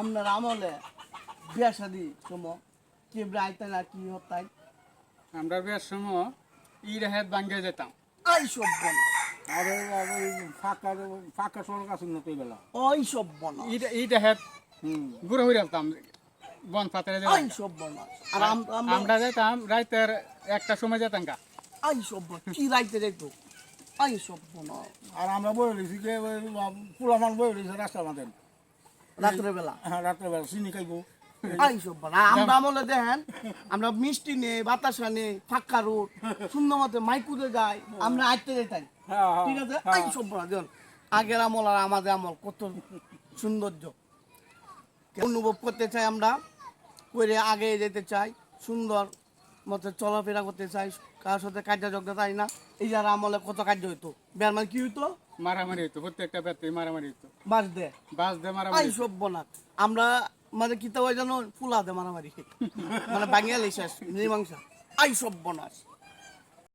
আপনার আমলে বিয়া শাদি সময় কি রাইতে না কি হতাই আমরা বিয়ার সময় ইরাহাত ভাঙ্গে যেতাম। আই সব বনা আরে ফাঁকা সড়ক আছে না তো এই বেলা। ওই সব বনা ইরাহাত হুম ঘুরে ঘুরে যেতাম বন পাতারে আই সব বনা আর আমরা যেতাম রাইতের একটা সময় যেতাম গা। আই সব বনা কি রাইতে যাইতো আই সব বনা আর আমরা বই রয়েছি যে পোলামান বই রয়েছে রাস্তার মাঝে। রাত্রে বেলা হ্যাঁ রাত্রে বেলা চিনি খাইবো। আই সব বনা আমরা আমলে দেখেন আমরা মিষ্টি নেই বাতাসা নেই ফাঁকা রোড সুন্দর মতো মাইকুদে যাই আমরা আইতে যাইতাম হ্যাঁ হ্যাঁ ঠিক আছে আই সব বনা দেখুন আগের আমল আর আমাদের আমল কত সৌন্দর্য অনুভব করতে চাই আমরা করে আগে যেতে চাই সুন্দর মতো চলাফেরা করতে চাই কারোর সাথে কার্যযোগ্য চাই না এই যারা আমলে কত কার্য হইতো বের মানে কি হইতো মারামারি হইতো, প্রত্যেকটা ব্যক্তি মারামারি হইতো, বাস দে বাস দিয়ে আই মারামারি হইতো। সব বনা আমরা মানে কি তো জানো ফুলা দে মারামারি মানে বাঙালি শেষ মীমাংসা আই সব বনাস